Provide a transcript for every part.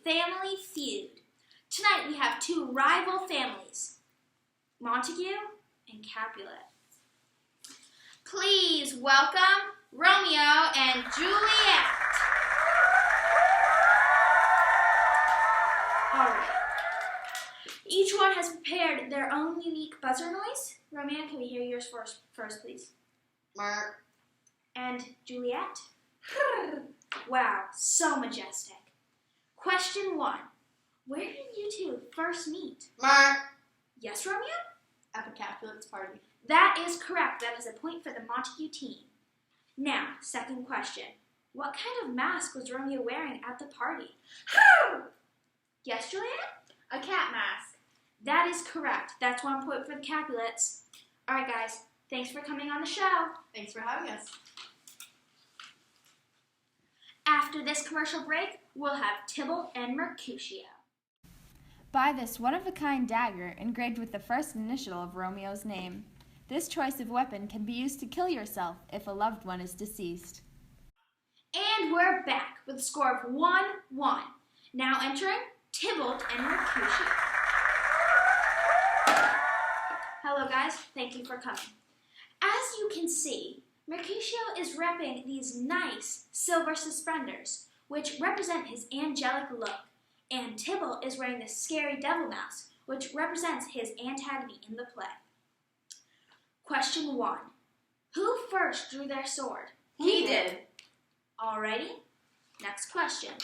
Family Feud. Tonight we have two rival families, Montague and Capulet. Please welcome Romeo and Juliet. All right. Each one has prepared their own unique buzzer noise. Romeo, can we hear yours first, please? Mark. And Juliet? Wow, so majestic. Question 1. Where did you two first meet? Mark. Yes, Romeo? At the Capulet's party. That is correct. That is a point for the Montague team. Now, second question. What kind of mask was Romeo wearing at the party? Yes, Juliet? A cat mask. That is correct. That's 1 point for the Capulets. All right, guys. Thanks for coming on the show. Thanks for having us. After this commercial break, we'll have Tybalt and Mercutio. Buy this one-of-a-kind dagger engraved with the first initial of Romeo's name. This choice of weapon can be used to kill yourself if a loved one is deceased. And we're back with a score of 1-1. Now entering Tybalt and Mercutio. Hello guys, thank you for coming. As you can see, Mercutio is repping these nice silver suspenders, which represent his angelic look, and Tybalt is wearing the scary devil mask, which represents his antagonist in the play. Question 1. Who first drew their sword? He did. Alrighty, next question.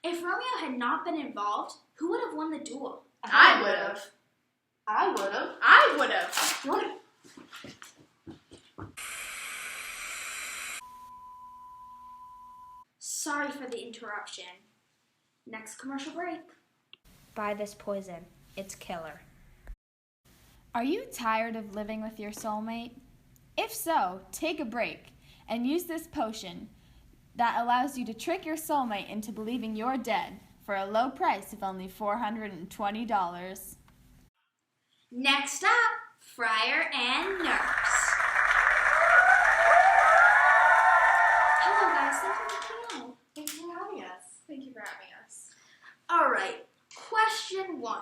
If Romeo had not been involved, who would have won the duel? I would have. I would have. I would have. Sorry for the interruption. Next commercial break. Buy this poison. It's killer. Are you tired of living with your soulmate? If so, take a break and use this potion that allows you to trick your soulmate into believing you're dead for a low price of only $420. Next up, Friar and Nurse. Hello guys, thank you for coming on. Thanks for having us. Thank you for having us. Alright, question 1.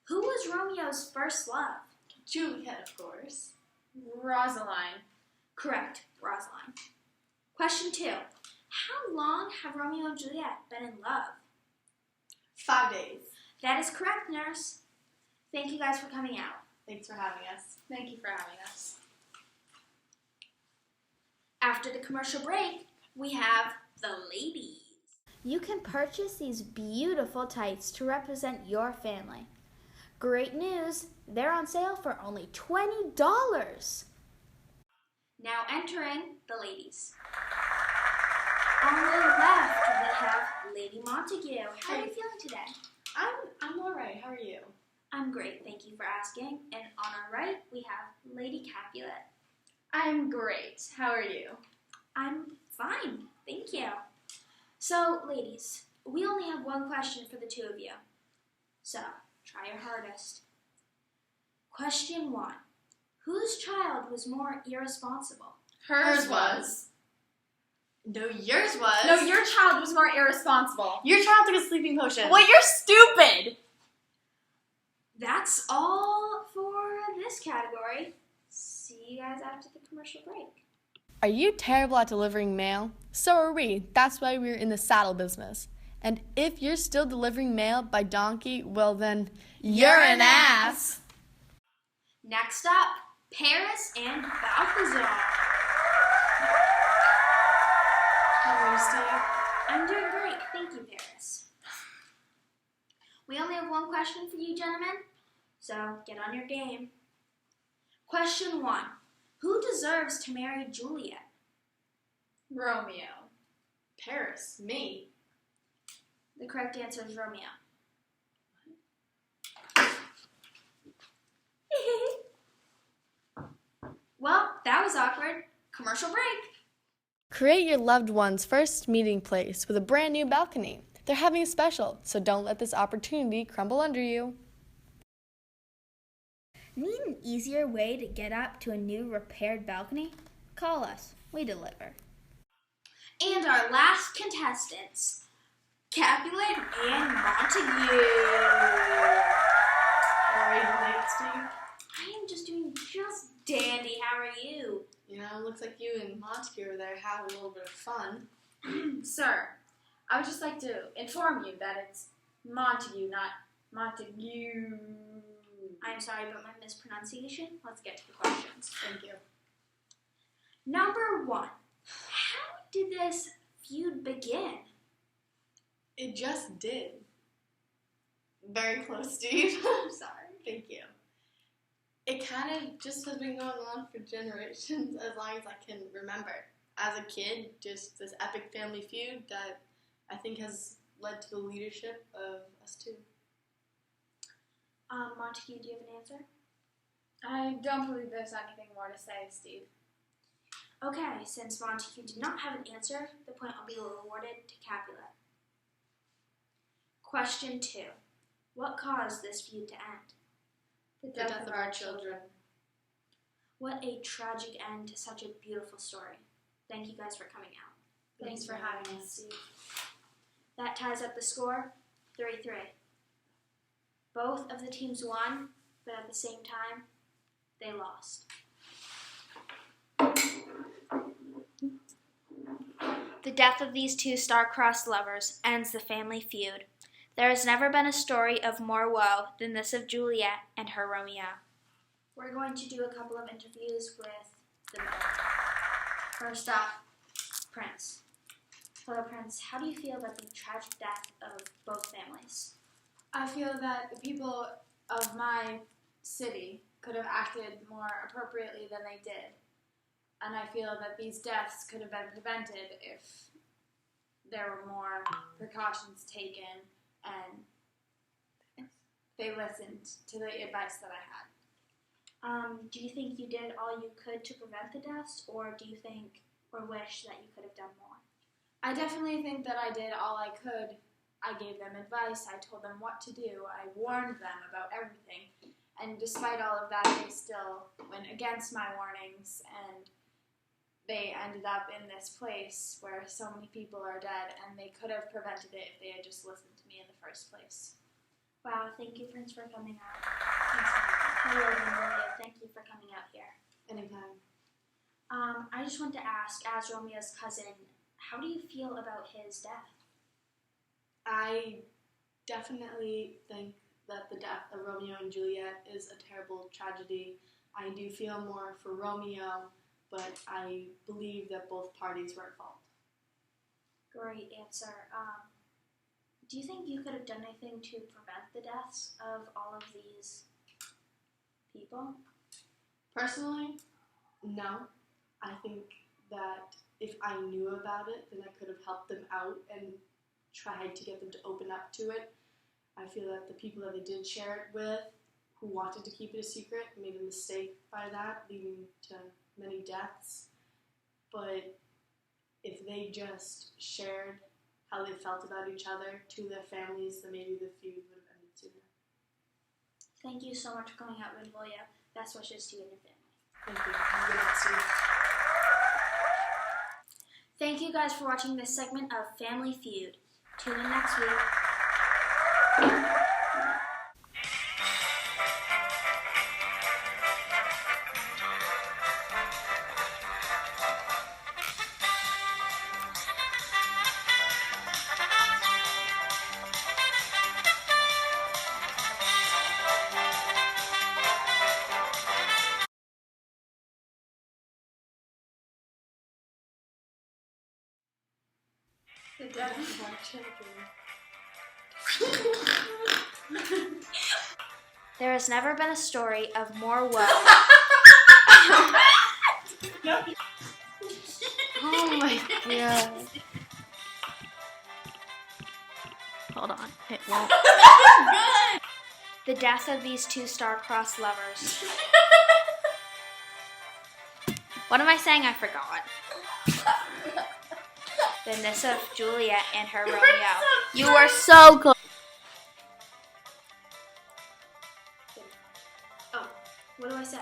Who was Romeo's first love? Juliet, of course. Rosaline. Correct, Rosaline. Question 2. How long have Romeo and Juliet been in love? 5 days. That is correct, Nurse. Thank you guys for coming out. Thanks for having us. Thank you for having us. After the commercial break, we have the ladies. You can purchase these beautiful tights to represent your family. Great news! They're on sale for only $20. Now entering the ladies. On the left, we have Lady Montague. How are you feeling today? I'm alright. How are you? I'm great, thank you for asking. And on our right, we have Lady Capulet. I'm great. How are you? I'm fine, thank you. So, ladies, we only have one question for the two of you. So, try your hardest. Question 1. Whose child was more irresponsible? Hers was. No, yours was. No, your child was more irresponsible. Your child took a sleeping potion. Well, you're stupid! That's all for this category. See you guys after the commercial break. Are you terrible at delivering mail? So are we. That's why we're in the saddle business. And if you're still delivering mail by donkey, well then, you're an ass. Next up, Paris and Balthazar. How are you, Steve? I'm doing great, thank you, Paris. We only have one question for you, gentlemen, so get on your game. Question 1. Who deserves to marry Juliet? Romeo. Paris. Me. The correct answer is Romeo. Well, that was awkward. Commercial break. Create your loved one's first meeting place with a brand new balcony. They're having a special, so don't let this opportunity crumble under you. Need an easier way to get up to a new repaired balcony? Call us. We deliver. And our last contestants, Capulet and Montague. How are you tonight, Steve? I am just doing just dandy. How are you? You know, looks like you and Montague over there have a little bit of fun. Sir, I would just like to inform you that it's Montague, not Montague. I'm sorry about my mispronunciation. Let's get to the questions. Thank you. Number 1. How did this feud begin? It just did. Very close, Steve. Sorry. Thank you. It kind of just has been going on for generations, as long as I can remember. As a kid, just this epic family feud that I think has led to the leadership of us two. Montague, do you have an answer? I don't believe there's anything more to say, Steve. Okay, since Montague did not have an answer, the point will be awarded to Capulet. Question 2. What caused this feud to end? The The death of our children. What a tragic end to such a beautiful story. Thank you guys for coming out. Thanks for having us, Steve. That ties up the score, 3-3. Both of the teams won, but at the same time, they lost. The death of these two star-crossed lovers ends the family feud. There has never been a story of more woe than this of Juliet and her Romeo. We're going to do a couple of interviews with the men. First up, Prince. Hello, Prince. How do you feel about the tragic death of both families? I feel that the people of my city could have acted more appropriately than they did. And I feel that these deaths could have been prevented if there were more precautions taken and they listened to the advice that I had. Do you think you did all you could to prevent the deaths, or do you think or wish that you could have done more? I definitely think that I did all I could. I gave them advice, I told them what to do, I warned them about everything. And despite all of that, they still went against my warnings, and they ended up in this place where so many people are dead, and they could have prevented it if they had just listened to me in the first place. Wow, thank you, Prince, for coming out. Hello, Romeo. Thank you for coming out here. Anytime. I just want to ask, as Romeo's cousin, how do you feel about his death? I definitely think that the death of Romeo and Juliet is a terrible tragedy. I do feel more for Romeo, but I believe that both parties were at fault. Great answer. Do you think you could have done anything to prevent the deaths of all of these people? Personally, no. I think that if I knew about it, then I could have helped them out and tried to get them to open up to it. I feel that the people that they did share it with, who wanted to keep it a secret, made a mistake by that, leading to many deaths. But if they just shared how they felt about each other to their families, then maybe the feud would have ended sooner. Thank you so much for coming out, Romeo. Best wishes to you and your family. Thank you. Have a good night, Steve. Thank you guys for watching this segment of Family Feud. Tune in next week. The death of our children. There has never been a story of more woe. Oh my god. Hold on, it won't. The death of these two star-crossed lovers. What am I saying? I forgot. Then this of Juliet and her Romeo. You were so close. Oh, what do I say?